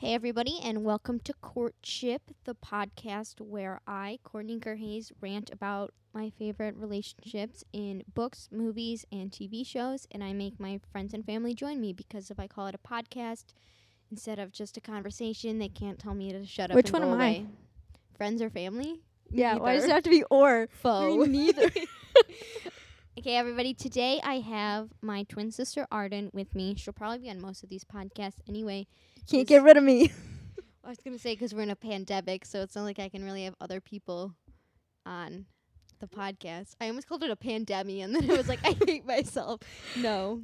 Hey, everybody, and welcome to Courtship, the podcast where I, Courtney Kurhayez, rant about my favorite relationships in books, movies, and TV shows, and I make my friends and family join me because if I call it a podcast instead of just a conversation, they can't tell me to shut up Which and one go am I? away. Friends or family? Yeah, why does it Neither. have to be or? Foe. Neither. Okay, everybody, today I have my twin sister Arden with me. She'll probably be on most of these podcasts anyway. Can't get rid of me. I was going to say because we're in a pandemic, so it's not like I can really have other people on the podcast. I almost called it a pandemic, and then I was like, I hate myself. No.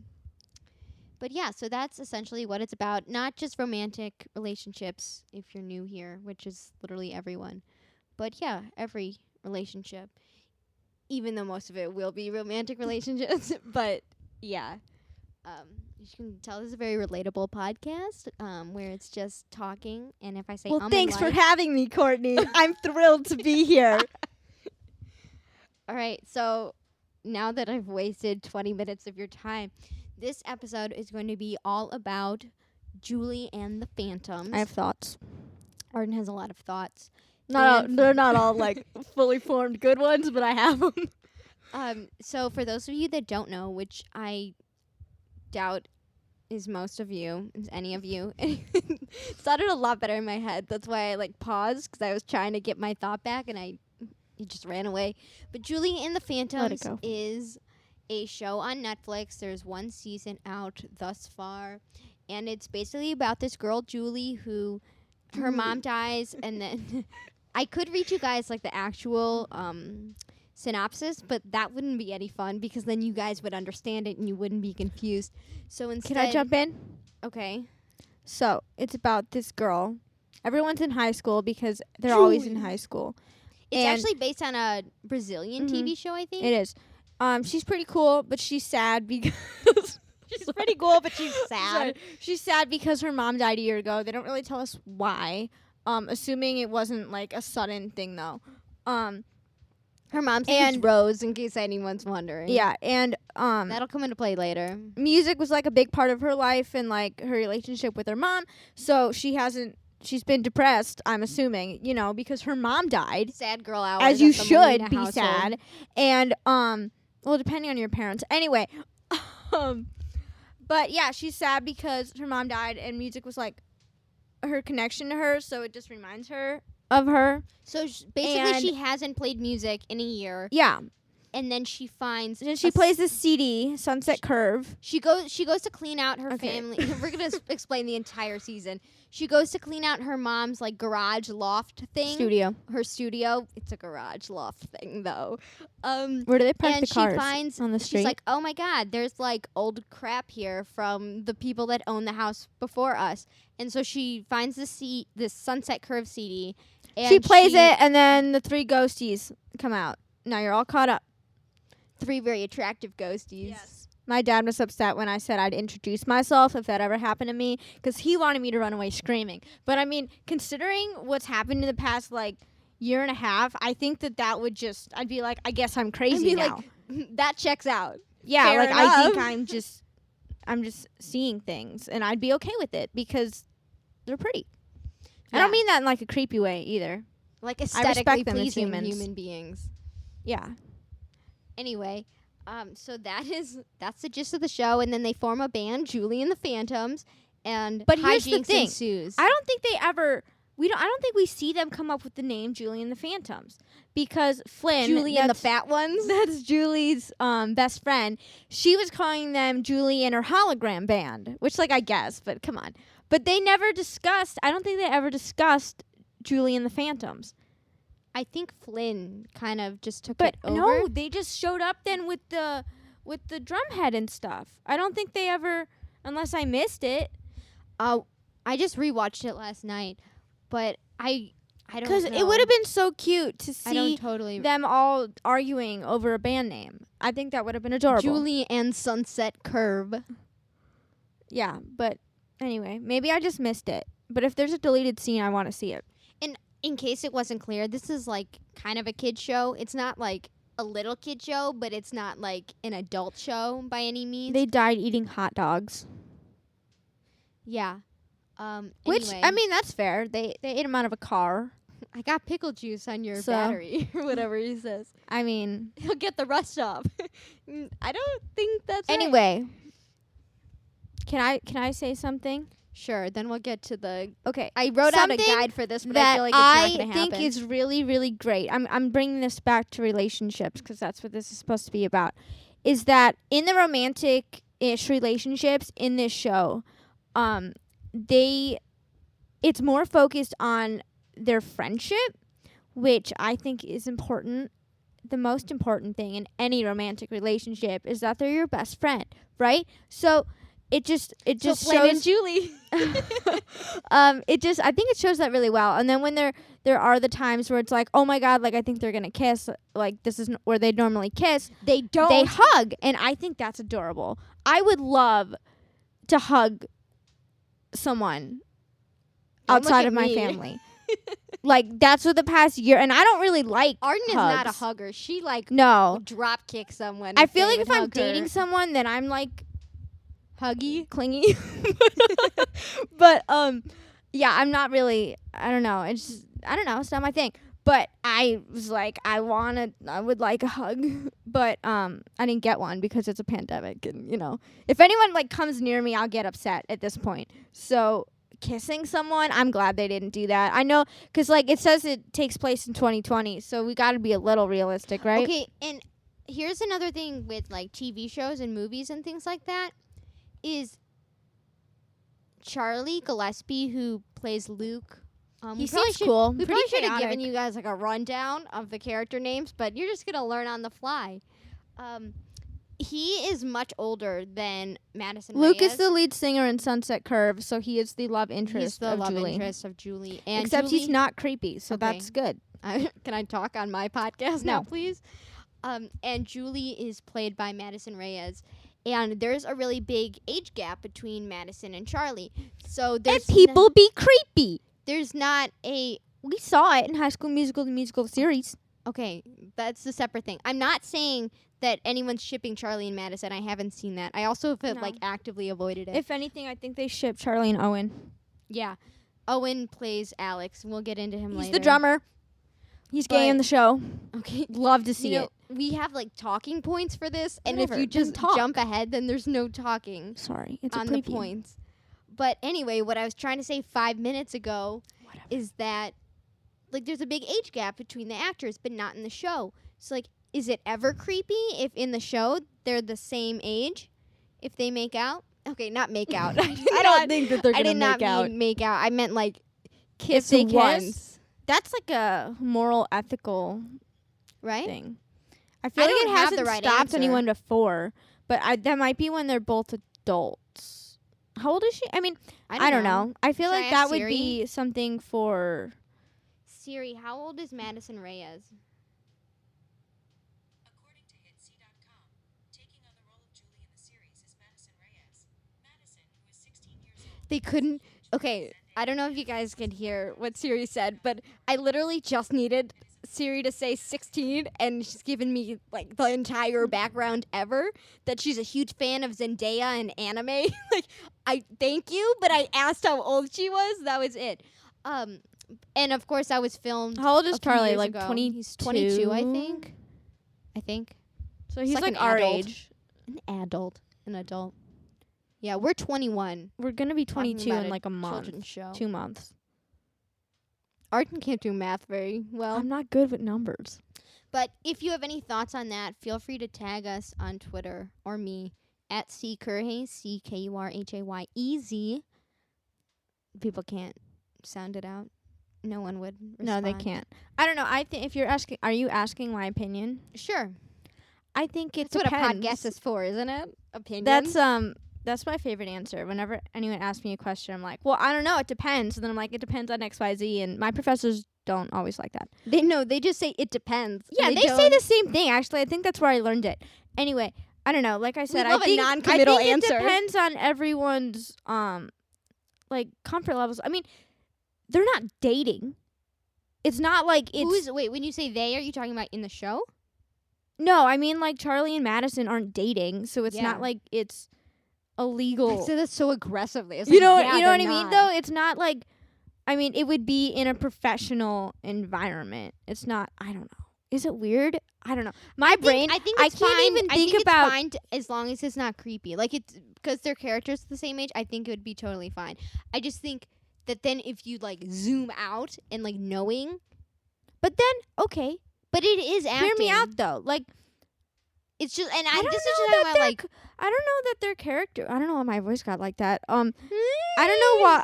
But yeah, so that's essentially what it's about. Not just romantic relationships, if you're new here, which is literally everyone. But yeah, every relationship. Even though most of it will be romantic relationships. But yeah. You can tell this is a very relatable podcast where it's just talking. And if I say Well, thanks for having me, Courtney. I'm thrilled to be here. All right, so now that I've wasted 20 minutes of your time, this episode is going to be all about Julie and the Phantoms. I have thoughts. Arden has a lot of thoughts. They're not all like fully formed good ones, but I have them. So for those of you that don't know, which I doubt is most of you, is any of you, it sounded a lot better in my head. That's why I paused because I was trying to get my thought back and it just ran away. But Julie and the Phantoms is a show on Netflix. There's one season out thus far, and it's basically about this girl Julie who her mom dies, and then I could read you guys the actual synopsis, but that wouldn't be any fun because then you guys would understand it and you wouldn't be confused. So instead, Can I jump in? Okay. So it's about this girl. Everyone's in high school because they're always in high school. It's actually based on a Brazilian TV show, I think. It is. She's pretty cool, but she's sad because She's pretty cool, but she's sad. Sorry. She's sad because her mom died a year ago. They don't really tell us why. Assuming it wasn't a sudden thing though. Her mom's name is Rose, in case anyone's wondering. Yeah, and that'll come into play later. Music was a big part of her life and her relationship with her mom. So she's been depressed, I'm assuming, because her mom died. Sad girl hours. As you should be household. sad. And well, depending on your parents. Anyway, but yeah, she's sad because her mom died and music was her connection to her, so it just reminds her of her. So basically she hasn't played music in a year. Yeah. And then she finds... And she plays this CD, Sunset Curve. She goes to clean out her family. We're going to explain the entire season. She goes to clean out her mom's garage loft thing. Studio. Her studio. It's a garage loft thing though. Where do they park the cars? And she finds on the street. She's like, "Oh my god, there's old crap here from the people that owned the house before us." And so she finds this Sunset Curve CD. And she plays it, and then the 3 ghosties come out. Now you're all caught up. 3 very attractive ghosties. Yes. My dad was upset when I said I'd introduce myself if that ever happened to me, because he wanted me to run away screaming. But I mean, considering what's happened in the past year and a half, I think that would just, I'd be I guess I'm crazy now. That checks out. Yeah, Fair I think enough. I'm just seeing things, and I'd be okay with it because they're pretty. Yeah. I don't mean that in a creepy way either. Aesthetically them as pleasing humans. human beings. Yeah. Anyway, so that's the gist of the show, and then they form a band, Julie and the Phantoms, and but here's the hijinks thing. ensues. I don't think I don't think we see them come up with the name Julie and the Phantoms, because Flynn, Julie and the Fat Ones. That's Julie's best friend. She was calling them Julie and her hologram band, which I guess, but come on. But they never discussed. I don't think they ever discussed Julie and the Phantoms. I think Flynn kind of just took But it over. no, they just showed up then with the drumhead and stuff. I don't think they ever, unless I missed it. I just rewatched it last night, but I don't know. Because it would have been so cute to see totally them all arguing over a band name. I think that would have been adorable. Julie and Sunset Curve. Yeah, but anyway, maybe I just missed it. But if there's a deleted scene, I want to see it. And in case it wasn't clear, this is kind of a kid show. It's not a little kid show, but it's not an adult show by any means. They died eating hot dogs. Yeah. Which Anyway, I mean, that's fair. They ate him out of a car. I got pickle juice on your So- battery or whatever he says. I mean, He'll get the rust off. I don't think that's right. anyway. Can I say something? Sure, then we'll get to the. Okay. I wrote out a Something guide for this, but I that feel like it's not going to think happen. is really, really great. I'm bringing this back to relationships because that's what this is supposed to be about. Is that in the romantic-ish relationships in this show, it's more focused on their friendship, which I think is important. The most important thing in any romantic relationship is that they're your best friend, right? So it just so Flynn shows and Julie. I think it shows that really well. And then when there are the times where it's like, oh my god, like I think they're gonna kiss, like this isn't where they normally kiss. They don't. They hug, and I think that's adorable. I would love to hug someone Don't look outside at of my me. family. Like that's what the past year, and I don't really like Arden is not a hugs. hugger. She like No, drop kick someone. I if feel they like if would I'm hug dating her. someone, then I'm like Huggy. clingy. But yeah, I'm not really. I don't know. It's not my thing. But I was like, I would like a hug, but I didn't get one because it's a pandemic, and if anyone like comes near me, I'll get upset at this point. So kissing someone, I'm glad they didn't do that. I know, because like it says it takes place in 2020, so we got to be a little realistic, right? Okay, and here's another thing with like TV shows and movies and things like that is Charlie Gillespie, who plays Luke. He we probably seems should- cool. We Pretty probably should have chaotic. given you guys like a rundown of the character names, but you're just gonna learn on the fly. He is much older than Madison Luke Reyes. is the lead singer in Sunset Curve, so he is the love interest He's the of love Julie. interest of Julie. And Except Julie, he's not creepy, so Okay. that's good. Can I talk on my podcast now, No. please? And Julie is played by Madison Reyes. And there's a really big age gap between Madison and Charlie. So there's And people be creepy. there's not a We saw it in High School Musical, the musical series. okay, that's a separate thing. I'm not saying that anyone's shipping Charlie and Madison. I haven't seen that. I also have No. like actively avoided it. If anything, I think they ship Charlie and Owen. Yeah. Owen plays Alex. We'll get into him He's later. the drummer. He's gay in But- the show. Okay. Love to see You know, it. we have like talking points for this, and Whatever, if you then just talk. jump ahead, then there's no talking Sorry, it's on a the preview. points. But anyway, what I was trying to say 5 minutes ago Whatever. is that like there's a big age gap between the actors, but not in the show. So like, is it ever creepy if in the show they're the same age if they make out? Okay, not make out. I don't think that they're I gonna did not make out. mean make out. I meant like kiss they kiss? once, That's like a moral, ethical right? thing. I feel I like it don't have hasn't the right stopped answer. anyone before, but that might be when they're both adults. How old is she? I mean, I don't know. I feel Should like I that ask would Siri? be something for. Siri, how old is Madison Reyes? According to HitC.com, taking on the role of Julie in the series is Madison Reyes. Madison, who is 16 years old. They couldn't. Okay, I don't know if you guys could hear what Siri said, but I literally just needed Siri to say 16, and she's given me like the entire background ever. That she's a huge fan of Zendaya and anime. Like, I thank you, but I asked how old she was. That was it. And of course, that was filmed. How old a is few Charlie? years Like ago. 22? He's 22, I think. So he's like like an our adult. age. An adult. Yeah, we're 21. We're gonna be Talking 22 about in like a month, Children's show. 2 months. Arden can't do math very well. I'm not good with numbers. But if you have any thoughts on that, feel free to tag us on Twitter or me at Kurhayez, Kurhayez. People can't sound it out. No one would respond. No, they can't. I don't know. I think if you're asking, are you asking my opinion? Sure. I think it That's depends. what a podcast is for, isn't it? Opinions. That's my favorite answer. Whenever anyone asks me a question, I'm like, well, I don't know. It depends. And then I'm like, it depends on X, Y, Z. And my professors don't always like that. They just say it depends. Yeah, And they say don't- the same thing. Actually, I think that's where I learned it. Anyway, I don't know. Like I said, love I a think non-committal I think answer. It depends on everyone's like comfort levels. I mean, they're not dating. It's not like it's Wait, when you say they, are you talking about in the show? no. I mean, like Charlie and Madison aren't dating, so it's Yeah. not like it's illegal. I said that so aggressively. It's You like, know, yeah, you know what they're I mean? not. Though it's not like, I mean, it would be in a professional environment. It's not. I don't know. Is it weird? I don't know. My brain. I think I it's can't fine. even I think think about. it's fine as long as it's not creepy. Like, it's because their characters the same age. I think it would be totally fine. I just think that then if you like zoom out and like knowing, But then, okay, but it is acting. hear me out though. Like, It's just, and I don't this is know just that talking about they're like. I don't know that their character. I don't know why my voice got like that. I don't know why.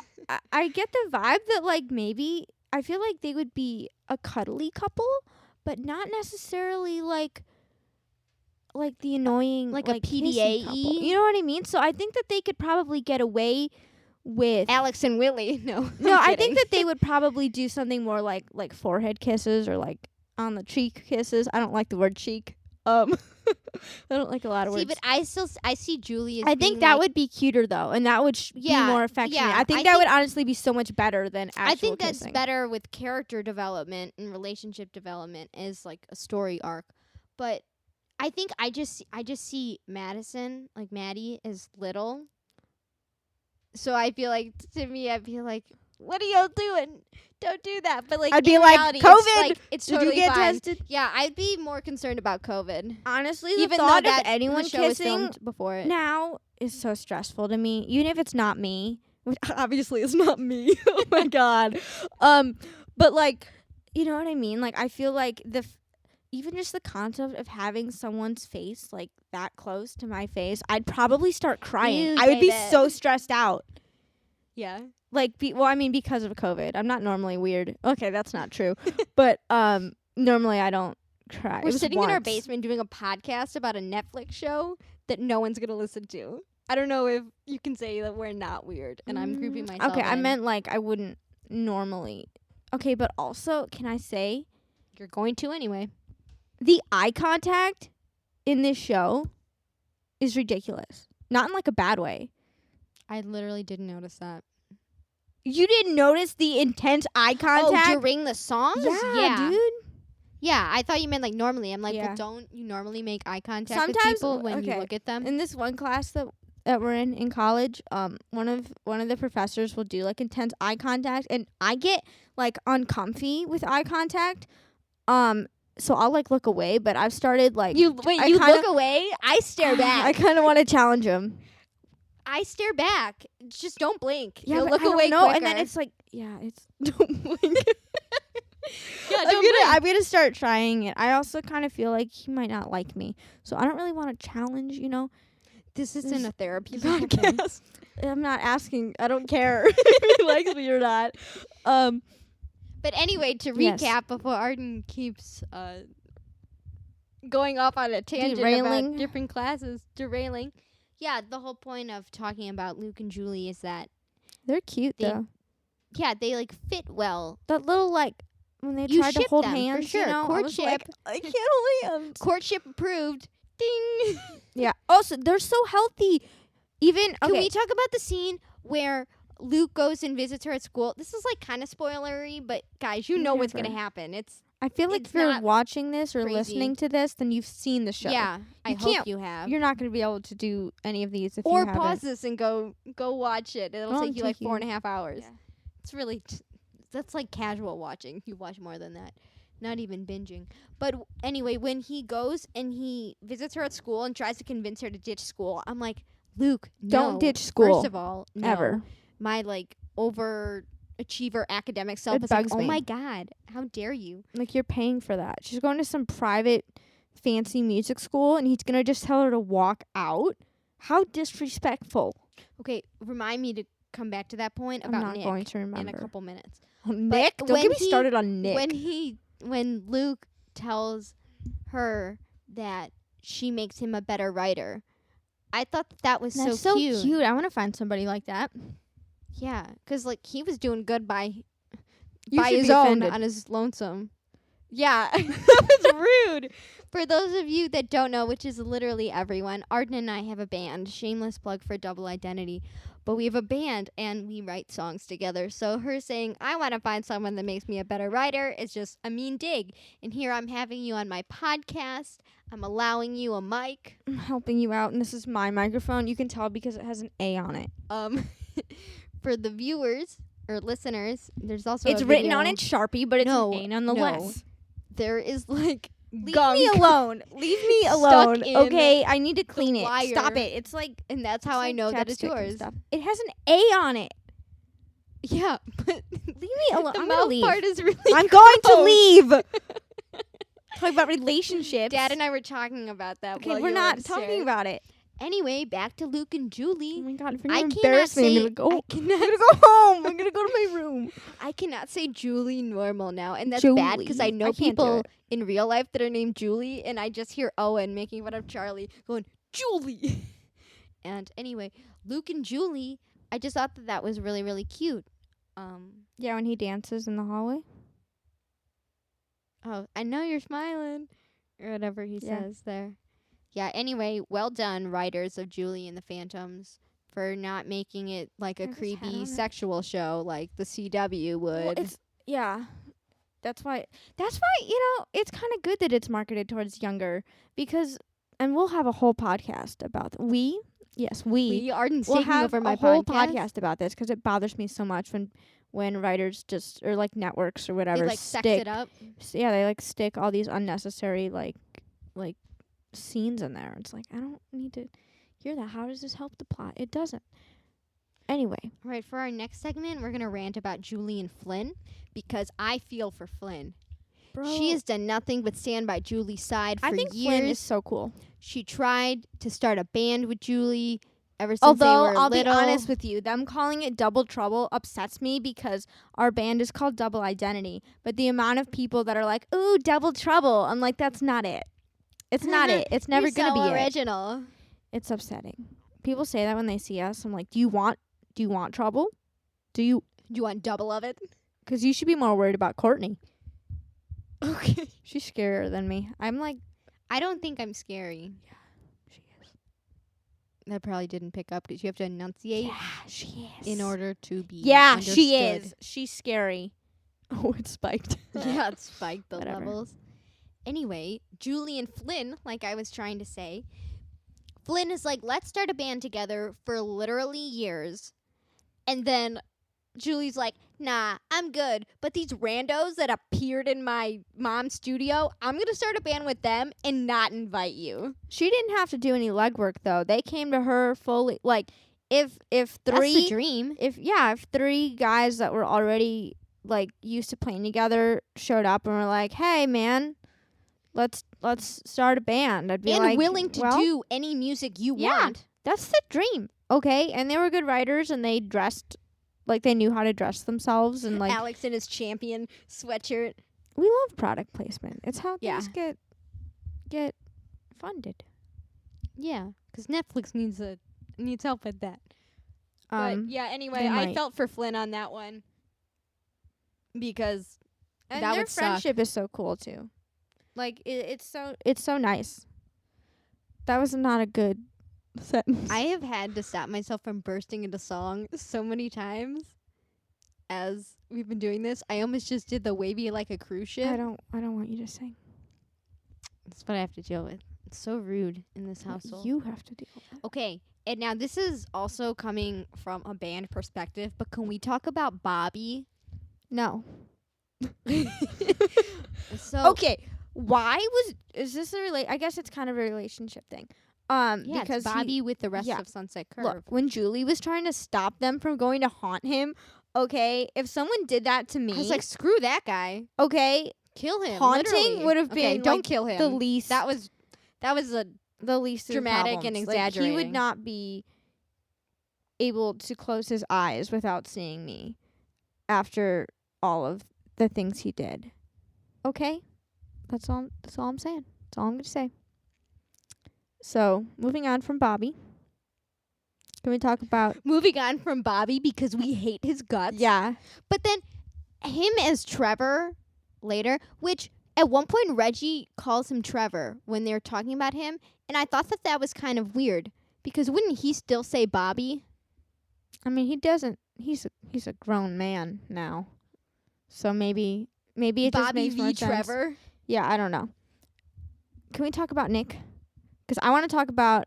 I get the vibe that like maybe I feel like they would be a cuddly couple, but not necessarily like the annoying Like a kissy PDA-y? couple. You know what I mean? So I think that they could probably get away with. Alex and Willie. No. No, I'm I think kidding. that they would probably do something more like forehead kisses or like on the cheek kisses. I don't like the word cheek. I don't like a lot of See, words. but I see Julie as I being think that like, would be cuter though, and that would Yeah, be more affectionate. yeah, I think I that would think- honestly be so much better than actual I think that's kissing. better with character development and relationship development as like a story arc. But I think I just see Madison, like Maddie, as little. So I feel like to me I'd be like, what are y'all doing? Don't do that. But like I'd be in like, reality, COVID! It's, like, it's Did totally you get fine. tested? Yeah, I'd be more concerned about COVID. Honestly, the Even though thought that of anyone the show was kissing filmed before it. now is so stressful to me. Even if it's not me, which obviously it's not me. Oh my god. But like, you know what I mean? Like, I feel like even just the concept of having someone's face like that close to my face, I'd probably start crying. Ew, I would be David. so stressed out. Yeah. Like, I mean, because of COVID. I'm not normally weird. Okay, that's not true. But normally I don't cry. It We're was sitting in our once. basement doing a podcast about a Netflix show that no one's gonna listen to. I don't know if you can say that we're not weird, and I'm grouping myself. Okay, I in. meant like I wouldn't normally. Okay, but also, can I say You're going to anyway. the eye contact in this show is ridiculous. Not in like a bad way. I literally didn't notice that. You didn't notice the intense eye contact? Oh, during the songs? yeah, dude. Yeah, I thought you meant like normally. I'm like, Yeah. well, don't you normally make eye contact with Sometimes- people when you okay. look at them? In this one class that we're in college, one of the professors will do like intense eye contact, and I get like uncomfy with eye contact. So I'll like look away, but I've started like You I you kinda- look away. I stare I back. kind of want to challenge him. I stare back. Just don't blink. Yeah, You'll but look I don't away know, quicker. and then it's like, yeah, it's don't blink. Yeah, I'm don't gonna blink. I'm gonna start trying it. I also kind of feel like he might not like me, so I don't really want to challenge. You know, This isn't This- a therapy this whole thing. podcast. I'm not asking. I don't care if he likes me or not. But anyway, to Yes. recap before Arden keeps going off on a tangent Derailing. about different classes, derailing. Yeah, the whole point of talking about Luke and Julie is that They're cute They- though. they like fit well. That little like when they You tried to ship hold them, for hands. sure. You know, I was Courtship. like, I can't hold hands. Courtship approved. Ding. Yeah. Also, they're so healthy. Even Can okay. we talk about the scene where Luke goes and visits her at school? This is like kind of spoilery, but guys, you know what's gonna Whatever. happen. It's I feel like it's if you're not watching this or crazy. listening to this, then you've seen the show. yeah. I You hope can't- you have. You're not going to be able to do any of these if Or you haven't. pause this and go watch it. It'll It'll take you like take you- 4.5 hours. Yeah. It's really that's like casual watching. You watch more than that. Not even binging. But anyway, when he goes and he visits her at school and tries to convince her to ditch school, I'm like, Luke, Don't no. ditch school. First of all, no. Ever. My like overachiever academic self It is like, bugs oh me. my god, how dare you? Like, you're paying for that. She's going to some private fancy music school, and he's going to just tell her to walk out? How disrespectful. Okay, remind me to come back to that point I'm about not Nick going to in a remember. couple minutes. Nick? Don't when get me he- started on Nick. When Luke tells her that she makes him a better writer, I thought that was That's so cute. I want to find somebody like that. Yeah, because like he was doing good by You should his be own offended. on his lonesome. Yeah, that was rude. For those of you that don't know, which is literally everyone, Arden and I have a band. Shameless plug for Double Identity. but we have a band and we write songs together. So her saying, I want to find someone that makes me a better writer is just a mean dig. And here I'm having you on my podcast. I'm allowing you a mic. I'm helping you out, and this is my microphone. You can tell because it has an A on it. For the viewers or listeners, there's also It's a written video. on it Sharpie, but it's No, an A nonetheless. no. There is like Leave gunk. me alone. Leave me Stuck alone. in Okay, I need to clean it. wire. Stop it. It's like And that's how I know that it's chapstick and yours. stuff. It has an A on it. Yeah, but Leave me alone. the I'm gonna mouth leave. part is really I'm going to gross. leave. Talk about relationships. Dad and I were talking about that. Okay, while we're you not were talking upstairs. about it. Anyway, back to Luke and Oh Julie. my god, if you're I gonna cannot embarrass me, say. I'm gonna I go. I'm cannot. gonna go home. I'm gonna go to my room. I cannot say Julie normal now, and that's bad because I Julie. know I can't do people it. in real life that are named Julie, and I just hear Owen making fun of Charlie, going Julie. And anyway, Luke and Julie, I just thought that was really really cute. Yeah, when he dances in the hallway. Oh, I know you're smiling, or whatever he Yeah. says there. Yeah. Anyway, well done, writers of Julie and the Phantoms, for not making it like a Has his head on creepy it? sexual show like the CW would. Well, it's yeah. That's why it's kind of good that it's marketed towards younger because, and we'll have a whole podcast about we Arden's will taking have over my a whole podcast. podcast about this because it bothers me so much when writers just or like networks or whatever They like sex stick it up. yeah they like stick all these unnecessary like scenes in there. It's like I don't need to hear that. How does this help the plot? It doesn't. Anyway, All right, for our next segment, we're gonna rant about Julie and Flynn because I feel for Flynn. bro, She has done nothing but stand by Julie's side for I think years. Flynn is so cool. She tried to start a band with Julie ever since they Although were I'll little. be honest with you, them calling it Double Trouble upsets me because our band is called Double Identity. But the amount of people that are like, "Ooh, Double Trouble," I'm like, that's not it. It's not it. It's never You're gonna so be it. original. It's upsetting. People say that when they see us. I'm like, do you want trouble? Do you? Do you want double of it? Because you should be more worried about Courtney. Okay. She's scarier than me. I'm like, I don't think I'm scary. she is. That probably didn't pick up because you have to enunciate Yeah, she is. in order to be Yeah, she understood. is. She's scary. Oh, it's spiked. Yeah, it spiked the Whatever. levels. Anyway, Julie and Flynn, like I was trying to say, Flynn is like, let's start a band together for literally years. And then Julie's like, nah, I'm good. But these randos that appeared in my mom's studio, I'm going to start a band with them and not invite you. She didn't have to do any legwork though. They came to her fully. Like, if That's the three dream. if three guys that were already like used to playing together showed up and were like, "Hey, man, let's start a band," I'd be And like, willing to well, do any music you yeah. want. That's the dream, okay? And they were good writers, and they dressed like they knew how to dress themselves, and like Alex in his champion sweatshirt. we love product placement. It's how Yeah. things get funded. Yeah, because Netflix needs help with that. But yeah, anyway, they I might. felt for Flynn on that one because and that their would suck. friendship is so cool too. Like it's so nice. That was not a good sentence. I have had to stop myself from bursting into song so many times as we've been doing this. I almost just did the wavy like a cruise ship. I don't want you to sing. That's what I have to deal with. It's so rude in this household. You have to deal with it. Okay, and now this is also coming from a band perspective, but can we talk about Bobby? No. So Okay. Is this I guess it's kind of a relationship thing. yeah, Because it's Bobby with the rest yeah. of Sunset Curve. look, when Julie was trying to stop them from going to haunt him, okay, if someone did that to me, I was like, screw that guy. okay, Kill him. Haunting literally. would have Okay, been, don't like, kill him. the least That was a the least of the dramatic and problems. Like, he exaggerating. would not be able to close his eyes without seeing me after all of the things he did. Okay? That's all I'm saying. That's all I'm going to say. So, moving on from Bobby. Can we talk about moving on from Bobby because we hate his guts. yeah. But then him as Trevor later, which at one point Reggie calls him Trevor when they're talking about him, and I thought that was kind of weird because wouldn't he still say Bobby? I mean, he doesn't. He's a grown man now, so maybe it just Bobby makes more v. sense. Trevor. Yeah, I don't know. Can we talk about Nick? Because I want to talk about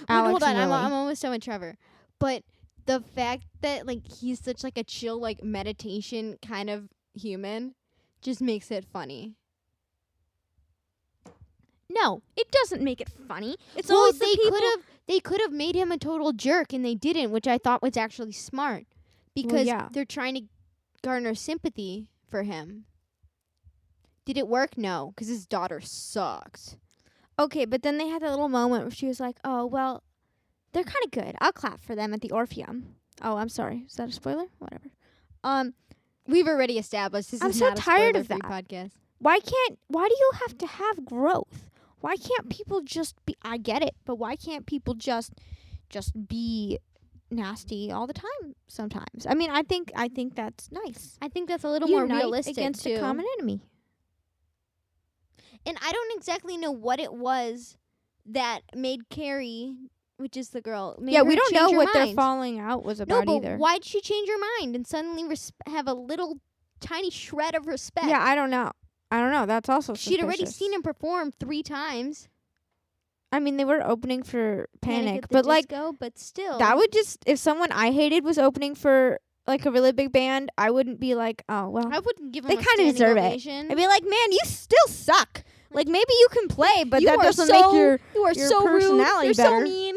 Alex Hold on, and Lily. I'm almost done with Trevor. But the fact that like he's such like a chill like meditation kind of human just makes it funny. No, it doesn't make it funny. It's Well, always the people. they could have made him a total jerk and they didn't, which I thought was actually smart because yeah. they're trying to garner sympathy for him. Did it work? No, because his daughter sucks. Okay, but then they had that little moment where she was like, "Oh well, they're kind of good. I'll clap for them at the Orpheum." Oh, I'm sorry. Is that a spoiler? Whatever. We've already established this I'm is so not a tired of spoiler-free that. podcast. Why do you have to have growth? Why can't people just be, I get it, but why can't people just be nasty all the time sometimes? I mean, I think that's nice. I think that's a little more Unite realistic against too. a common enemy. And I don't exactly know what it was that made Carrie, which is the girl, made Yeah, her we don't know change her what their mind. falling out was No, about but either. why'd she change her mind and suddenly have a little tiny shred of respect? Yeah, I don't know. That's also She'd already suspicious. seen him perform 3 times. I mean, they were opening for Panic, at the but like disco, but still. that would just, if someone I hated was opening for like a really big band, I wouldn't be like, oh well. I wouldn't give him They a kinda standing deserve it. ovation. I'd be like, man, you still suck. Like maybe you can play, but You that are doesn't so- make your you are your so rude. personality You're better. so mean.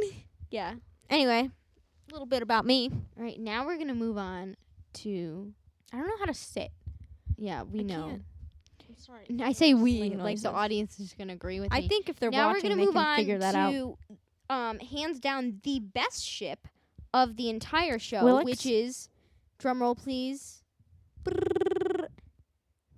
Yeah. Anyway. A little bit about me. All right, now we're going to move on to I don't know how to sit. yeah, we I know. can't. I'm sorry. And I say we, Making like the noises. audience is going to agree with I me. think if they're Now we're watching, gonna they move can on figure that out. to hands down the best ship of the entire show, Willix? which is drumroll please.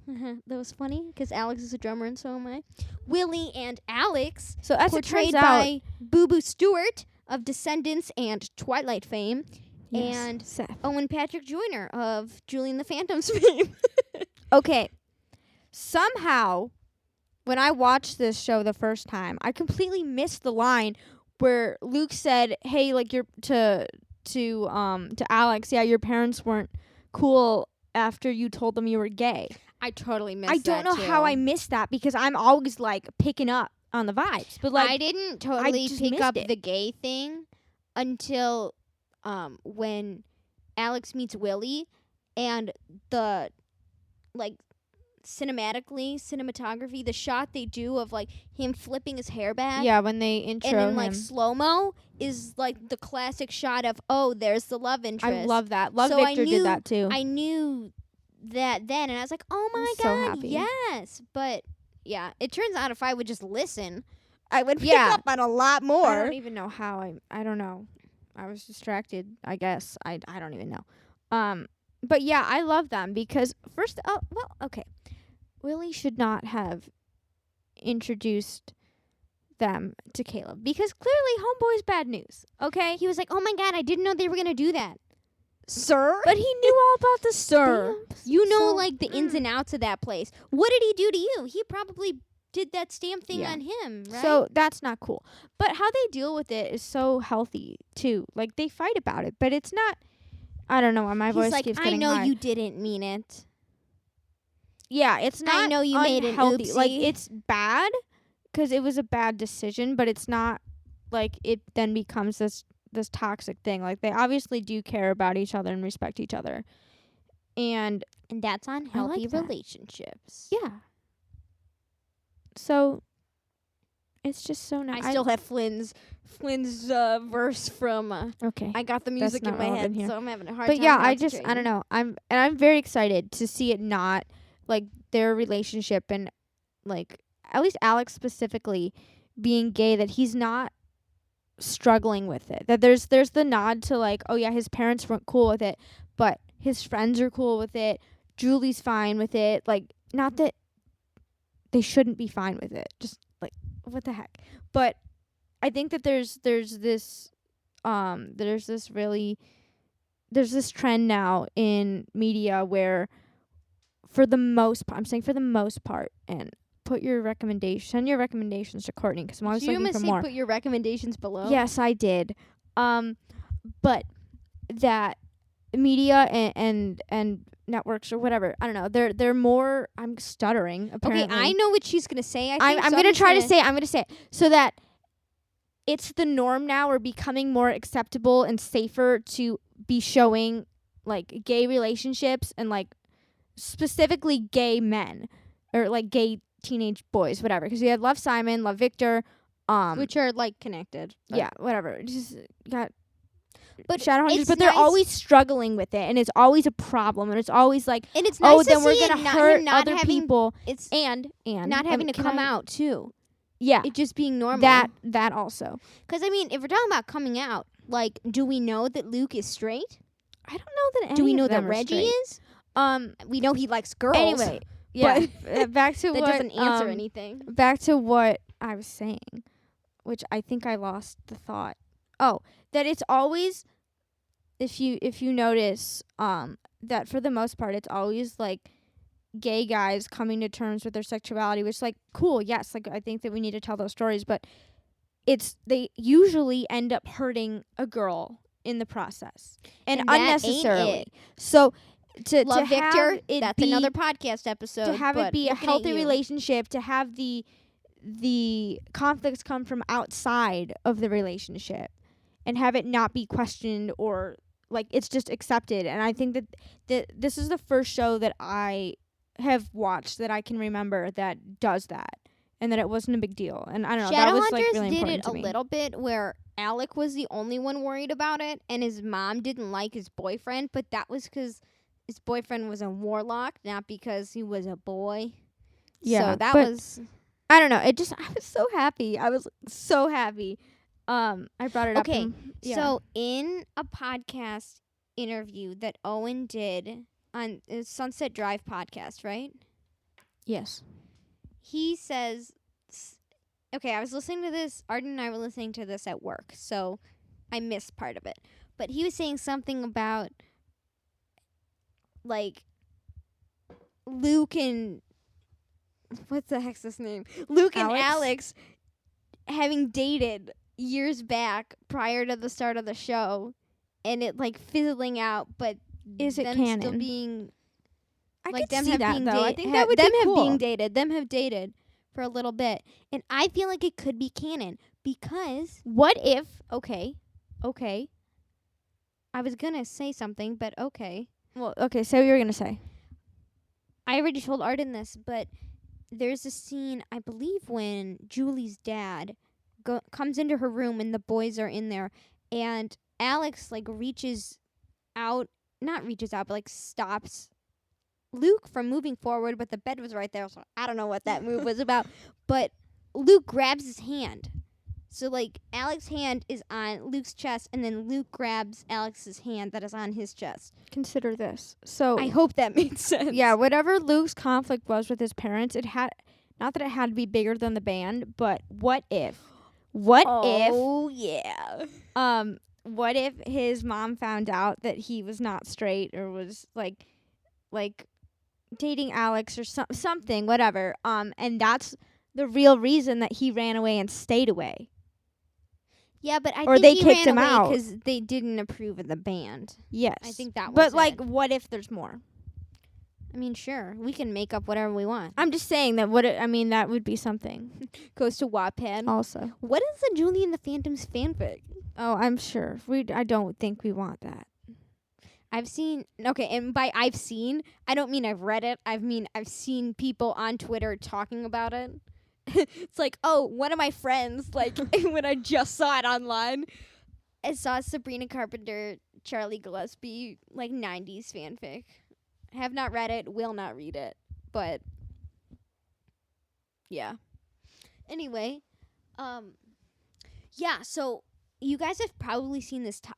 That was funny because Alex is a drummer and so am I. Willie and Alex, So as it portrayed turns out, by Boo Boo Stewart of Descendants and Twilight fame, yes, and Seth. Owen Patrick Joyner of Julie and the Phantoms fame. Okay. Somehow, when I watched this show the first time, I completely missed the line where Luke said, "Hey, like you're to Alex, yeah, your parents weren't cool after you told them you were gay." I totally missed I don't know how I missed that because I'm always like picking up on the vibes. But like I didn't totally just pick missed up it. the gay thing until when Alex meets Willie and the like cinematography, the shot they do of like him flipping his hair back. yeah, when they intro And in him. like slow-mo is like the classic shot of, oh, there's the love interest. I love that. Love So I Victor knew- did that too. I knew that then and I was like, oh my so god, happy. yes. But yeah, it turns out if I would just listen, I would pick Yeah. up on a lot I more. don't even know how I don't know. I was distracted, I guess. I don't even know. But yeah, I love them because first okay. Willie should not have introduced them to Caleb because clearly homeboy's bad news. Okay? He was like, oh my god, I didn't know they were going to do that. Sir? But he knew all about the stamps. You know, So, like, the ins and outs of that place. What did he do to you? He probably did that stamp thing Yeah. on him, right? So that's not cool. But how they deal with it is so healthy too. Like they fight about it, but it's not. I don't know why my he's voice like, keeps I getting know high. you didn't mean it. Yeah, it's not. I know you made an unhealthy. Like oopsie. it's bad because it was a bad decision, but it's not like it then becomes this toxic thing. Like they obviously do care about each other and respect each other, and And that's on I healthy like that. relationships. yeah. So it's just so nice. I still have Flynn's verse from okay. I got the music in not my head, relevant here. so I'm having a hard But time. yeah, I don't concentrating. know. I'm very excited to see it not like their relationship and like at least Alex specifically being gay, that he's not struggling with it. That there's the nod to like, oh yeah, his parents weren't cool with it, but his friends are cool with it. Julie's fine with it. Like not that they shouldn't be fine with it. Just like what the heck. But I think that there's this trend now in media where for the most part, I'm saying for the most part, and send your recommendations to Courtney because I'm always Did you looking almost for say more. put your recommendations below? Yes, I did. But that media and networks or whatever, I don't know, they're more, I'm stuttering apparently. Okay, I know what she's gonna say. I'm gonna try to say it. I'm gonna say it so that it's the norm now, or becoming more acceptable and safer to be showing like gay relationships and like specifically gay men or like gay teenage boys, whatever. Because we had Love Simon, Love Victor, which are like connected. but- yeah, whatever. Just got But Shadowhunters, it's but they're nice- always struggling with it, and it's always a problem, and it's always like, and it's nice oh, to then we're see gonna it not, him hurt not other having, people, It's and not having to can come I- out too. Yeah, It just being normal. that also. Because I mean, if we're talking about coming out, like, do we know that Luke is straight? I don't know that. Any Do we of know them that are Reggie straight. is? We know he likes girls. Anyway, yeah. Back to that what doesn't answer anything. Back to what I was saying, which I think I lost the thought. Oh, that it's always, if you notice, that for the most part it's always like gay guys coming to terms with their sexuality, which, like, cool, yes, like I think that we need to tell those stories, but they usually end up hurting a girl in the process, and And that ain't unnecessarily. it. So to Love have Victor, it that's be, another podcast episode. to have it but be a looking at healthy you. relationship, to have the conflicts come from outside of the relationship, and have it not be questioned, or like it's just accepted. And I think that this is the first show that I have watched that I can remember that does that, and that it wasn't a big deal. And I don't know, that was like Shadowhunters really did important it to a me. little bit where Alec was the only one worried about it, and his mom didn't like his boyfriend, but that was because his boyfriend was a warlock, not because he was a boy. Yeah, so that but was I don't know. It just, I was so happy. I was so happy. I brought it Okay, up. Yeah. So in a podcast interview that Owen did on Sunset Drive podcast, right? yes. He says, okay, I was listening to this, Arden and I were listening to this at work, so I missed part of it. But he was saying something about, like, Luke and, what the heck's his name? Luke and Alex having dated years back prior to the start of the show, and it, like, fizzling out, but Is it them canon? still being... I like could them see have that being though. I think that would them be have cool. them have dated for a little bit, and I feel like it could be canon because What if? okay, I was gonna say something, but okay, Well, okay. So you were gonna say. I already told Arden this, but there's a scene I believe when Julie's dad comes into her room and the boys are in there, and Alex like not reaches out, but like stops Luke from moving forward, but the bed was right there, so I don't know what that move was about. But Luke grabs his hand. So, like, Alex's hand is on Luke's chest, and then Luke grabs Alex's hand that is on his chest. Consider this. So I hope that made sense. yeah, whatever Luke's conflict was with his parents, it had, not that it had to be bigger than the band, but what if? Oh, yeah. What if his mom found out that he was not straight, or was like dating Alex or something, whatever. And that's the real reason that he ran away and stayed away. Yeah, but I Or think they he kicked ran him away out. because they didn't approve of the band. Yes. I think that was But like, it. what if there's more? I mean, sure, we can make up whatever we want. I'm just saying that that would be something. Goes to Wattpad. Also. What is the Julie and the Phantoms fanfic? Oh, I'm sure. I don't think we want that. I've seen, okay, and by I've seen, I don't mean I've read it. I mean I've seen people on Twitter talking about it. It's like, oh, one of my friends, like, when I just saw it online, I saw Sabrina Carpenter, Charlie Gillespie, like, 90s fanfic. Have not read it, will not read it, but, yeah. Anyway, yeah, so you guys have probably seen this TikTok.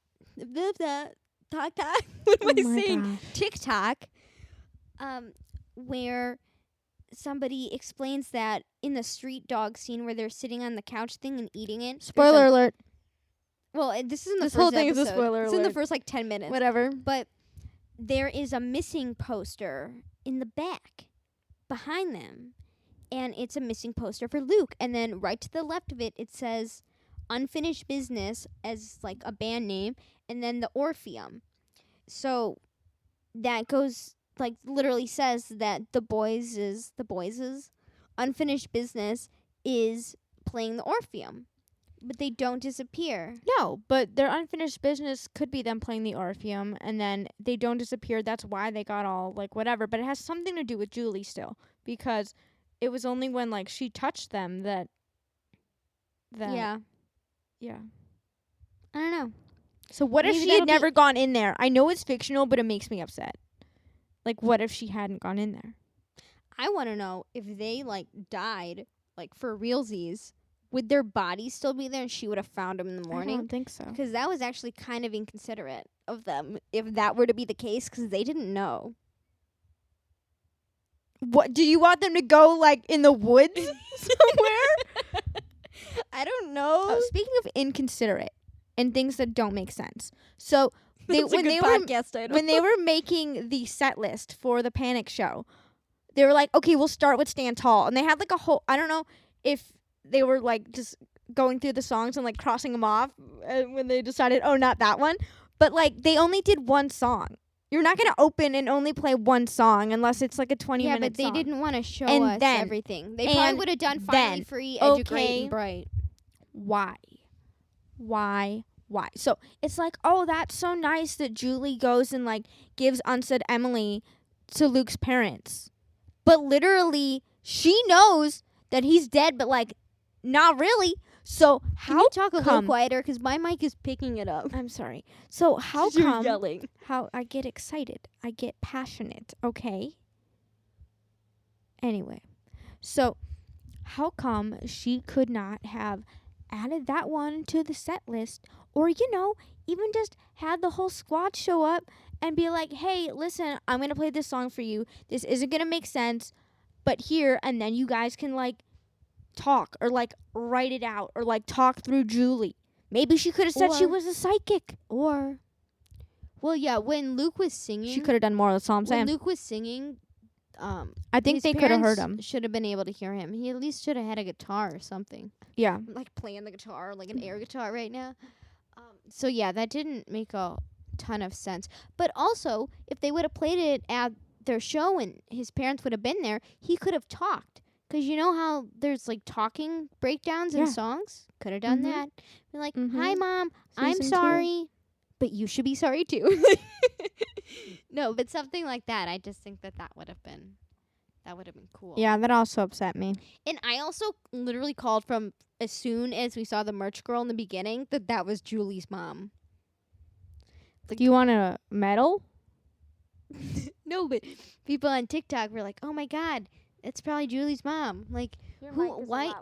What am I saying? TikTok, where somebody explains that in the street dog scene where they're sitting on the couch thing and eating it. Spoiler alert. Well, this is in the This first whole thing is a episode. spoiler It's in the alert. first like 10 minutes. Whatever. But there is a missing poster in the back behind them, and it's a missing poster for Luke. And then right to the left of it, it says, Unfinished Business as like a band name, and then the Orpheum. So that goes like literally says that the boys' Unfinished Business is playing the Orpheum, but they don't disappear. No, but their unfinished business could be them playing the Orpheum, and then they don't disappear. That's why they got all like whatever. But it has something to do with Julie still, because it was only when like she touched them that. Yeah, Yeah. I don't know. So what if Maybe she had that'll be- never gone in there? I know it's fictional, but it makes me upset. Like, what if she hadn't gone in there? I want to know if they like died like for realsies. Would their bodies still be there and she would have found them in the I morning? don't think so. Because that was actually kind of inconsiderate of them if that were to be the case, because they didn't know. What do you want them to go like in the woods somewhere? I don't know. Oh, speaking of inconsiderate and things that don't make sense, so they That's a when good they were podcast title. when they were making the set list for the Panic show, they were like, okay, we'll start with Stand Tall, and they had like a whole. I don't know if they were like just going through the songs and like crossing them off when they decided, oh, not that one, but like they only did one song. You're not gonna open and only play one song unless it's like a 20-minute but they song. didn't want to show And us then- everything. They probably and would have done Finally then, Free, Educate, okay. and Bright. Why? So it's like, oh, that's so nice that Julie goes and like gives unsaid Emily to Luke's parents. But literally, she knows that he's dead, but like, not really. So Can how you talk a little come? quieter? Because my mic is picking it up. I'm sorry. So how You're come? yelling. How I get excited. I get passionate. Okay. Anyway, so how come she could not have added that one to the set list, or even just had the whole squad show up and be like, hey, listen, I'm gonna play this song for you, this isn't gonna make sense, but here, and then you guys can like talk or like write it out or like talk through Julie. Maybe she could have said she Or- was a psychic. Or, well, yeah, when Luke was singing, She could have done more. That's all I'm when saying. Luke was singing, I think his they could have heard parents him. Should have been able to hear him. He at least should have had a guitar or something. Yeah. I'm, like playing the guitar, like an air guitar right now. So yeah, that didn't make a ton of sense. But also, if they would have played it at their show and his parents would have been there, he could have talked. 'Cause you know how there's like talking breakdowns in Yeah. songs? Could have done Mhm. that. Be like, Mhm. hi mom, I'm Season 2. sorry, but you should be sorry too. No, but something like that. I just think that would have been cool. Yeah, that also upset me. And I also literally called from as soon as we saw the merch girl in the beginning that was Julie's mom. Do you want a medal? No, but people on TikTok were like, "Oh my god, it's probably Julie's mom." Like, Who- why-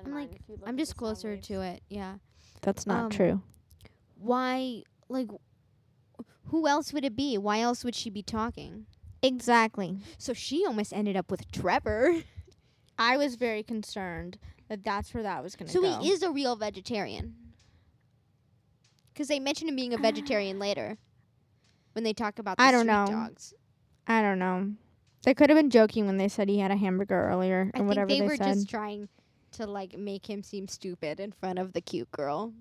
I'm like, I'm just closer to it. Yeah. That's not um, true. Why? Like, who else would it be? Why else would she be talking? Exactly. So she almost ended up with Trevor. I was very concerned that that's where that was going to So go. he is a real vegetarian. Because they mentioned him being a vegetarian later. When they talk about the I don't street know. dogs. I don't know. They could have been joking when they said he had a hamburger earlier I or think whatever they they were said. just trying to like make him seem stupid in front of the cute girl.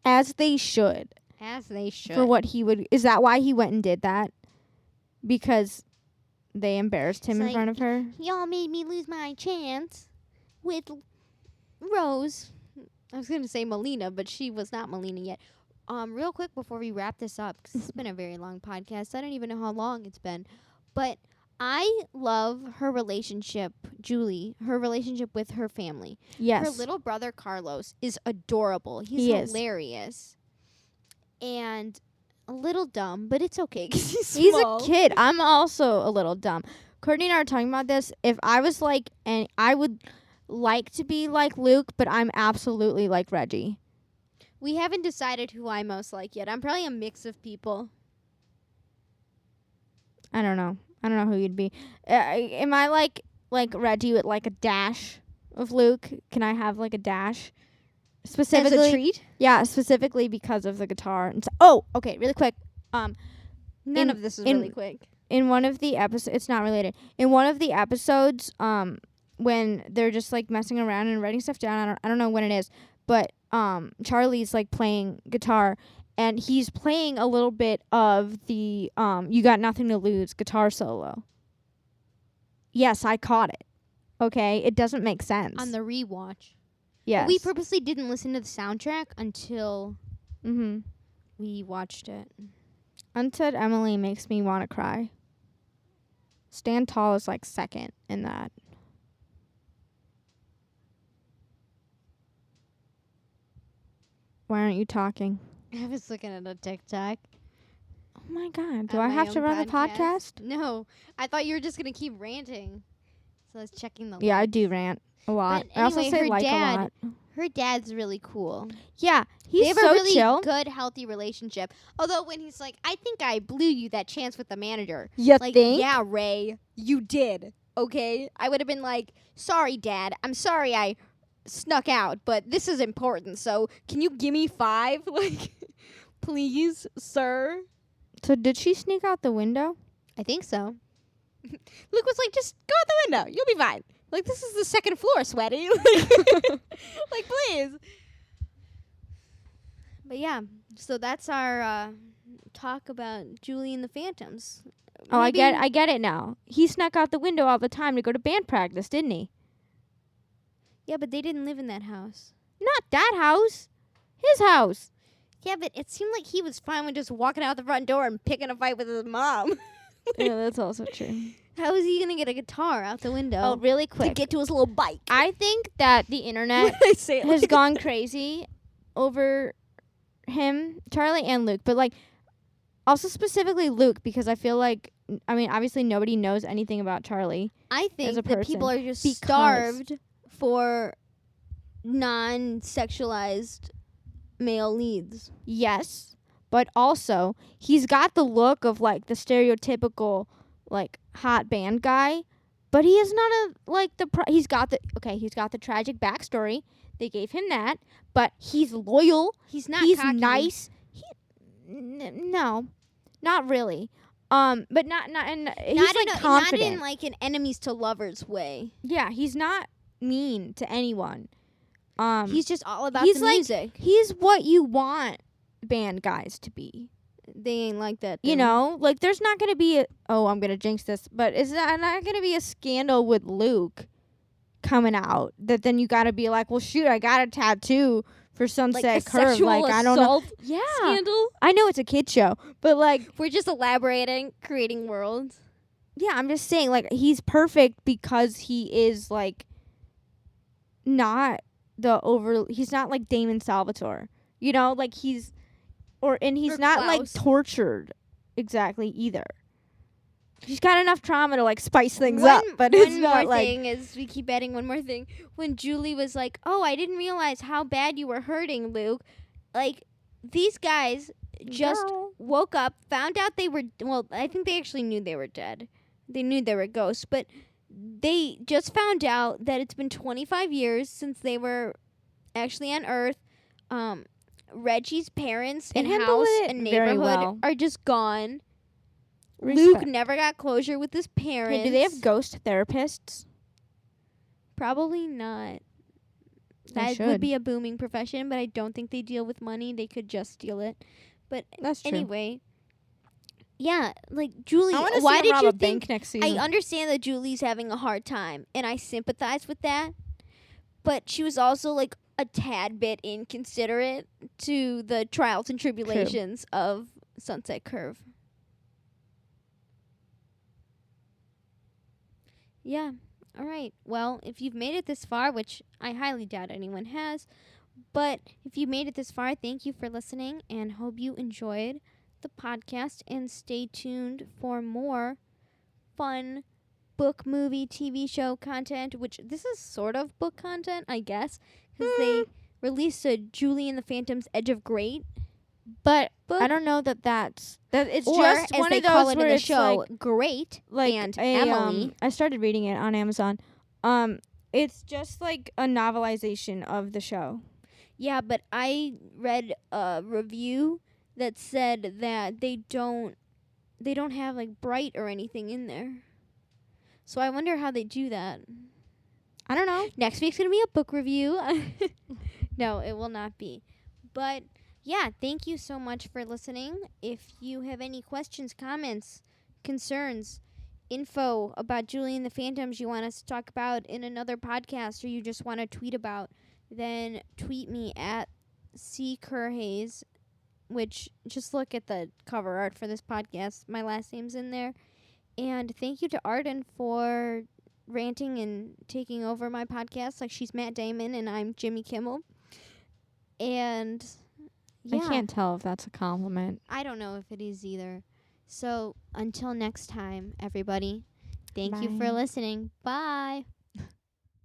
As they should. As they should. For what he would. Is that why he went and did that? Because they embarrassed him It's in like, front of her? Y'all made me lose my chance with Rose. I was going to say Melina, but she was not Melina yet. Real quick before we wrap this up, because it's been a very long podcast. I don't even know how long it's been. But I love her relationship, Julie, her relationship with her family. Yes. Her little brother, Carlos, is adorable. He's He is. hilarious. And a little dumb, but it's okay 'cause he's He's small. a kid. I'm also a little dumb. Courtney and I are talking about this. If I was like, and I would like to be like Luke, but I'm absolutely like Reggie. We haven't decided who I most like yet. I'm probably a mix of people. I don't know. I don't know who you'd be. Am I like Reggie with like a dash of Luke? Can I have like a dash? Specifically, As a treat? yeah, specifically because of the guitar. And oh, okay, really quick. None in- of this is in- really quick. In one of the episodes, it's not related. In one of the episodes, when they're just like messing around and writing stuff down, I don't know when it is, but Charlie's like playing guitar, and he's playing a little bit of the "You Got Nothing to Lose" guitar solo. Yes, I caught it. Okay, it doesn't make sense. On the rewatch. yes, We purposely didn't listen to the soundtrack until mm-hmm. we watched it. Unsaid Emily makes me want to cry. Stand Tall is like second in that. Why aren't you talking? I was looking at a TikTok. Oh my god, do At I my have to own run the podcast? No. I thought you were just going to keep ranting. So I was checking the Yeah, I likes. do rant a lot. But I also anyway, say her like dad- a lot. Her dad's really cool. Yeah, They he's have so a really chill. good, healthy relationship. Although when he's like, I think I blew you that chance with the manager. You Like, think? yeah, Ray, you did. Okay? I would have been like, sorry, Dad. I'm sorry I snuck out, but this is important. So can you give me 5? Like, please, sir? So did she sneak out the window? I think so. Luke was like, just go out the window. You'll be fine. Like, this is the second floor, sweaty. Like, please. But yeah, so that's our talk about Julie and the Phantoms. Oh, Maybe- I get it now. He snuck out the window all the time to go to band practice, didn't he? Yeah, but they didn't live in that house. Not that house. His house. Yeah, but it seemed like he was fine with just walking out the front door and picking a fight with his mom. Yeah, that's also true. How is he gonna get a guitar out the window? Oh, really to quick. get to his little bike. I think that the internet I say it has like- gone crazy over him, Charlie and Luke, but like also specifically Luke, because I feel like, I mean, obviously nobody knows anything about Charlie. I think a that people are just because- starved for non-sexualized male leads. Yes, but also he's got the look of like the stereotypical like hot band guy, but he is not a like the he's got the tragic backstory. They gave him that, but he's loyal. He's not. He's cocky. nice. No, not really. But not and he's Not like in a, confident. Not in like an enemies to lovers way. Yeah, he's not mean to anyone. He's just all about he's the like- music. He's what you want band guys to be. They ain't like that. You though. know, like there's not going to be I'm going to jinx this, but it's not going to be a scandal with Luke coming out that then you got to be like, well, shoot, I got a tattoo for Sunset Like a Curve. sexual Like, I don't know. assault Yeah. scandal. I know it's a kid show, but like, We're just elaborating, creating worlds. yeah, I'm just saying, like, he's perfect because he is like not he's not like Damon Salvatore, you know, like he's he's Or not Klaus. like tortured exactly either. He's got enough trauma to like spice things up, but it's one not more like thing is we keep adding one more thing. When Julie was like, "Oh, I didn't realize how bad you were hurting, Luke." Like these guys just Girl. woke up, found out they were I think they actually knew they were dead. They knew they were ghosts, but they just found out that it's been 25 years since they were actually on Earth. Reggie's parents They and handled house it and very neighborhood well. are just gone. Luke Respect. never got closure with his parents. Hey, do they have ghost therapists? Probably not. They That should. would be a booming profession, but I don't think they deal with money. They could just steal it. But That's true. anyway, yeah, like Julie, I want to why see did him rob you a think? bank next season. I understand that Julie's having a hard time, and I sympathize with that. But she was also like a tad bit inconsiderate to the trials and tribulations of Sunset Curve. Yeah. All right. Well, if you've made it this far, which I highly doubt anyone has, but if you made it this far, thank you for listening and hope you enjoyed the podcast and stay tuned for more fun book, movie, TV show content, which this is sort of book content, I guess, because they released a Julie and the Phantoms Edge of Great but book. I don't know that it's or, just as one they of those call it where in the it's show, Great like and a, Emily. I started reading it on Amazon. It's just like a novelization of the show. Yeah, but I read a review that said that they don't have like Bright or anything in there. So I wonder how they do that. I don't know. Next week's gonna be a book review. No, it will not be. But yeah, thank you so much for listening. If you have any questions, comments, concerns, info about Julie and the Phantoms you want us to talk about in another podcast, or you just want to tweet about, then tweet me at Kurhayez, which just look at the cover art for this podcast. My last name's in there. And thank you to Arden for ranting and taking over my podcast. Like, she's Matt Damon and I'm Jimmy Kimmel. And yeah, I can't tell if that's a compliment. I don't know if it is either. So until next time, everybody, thank you for Bye. listening. Bye.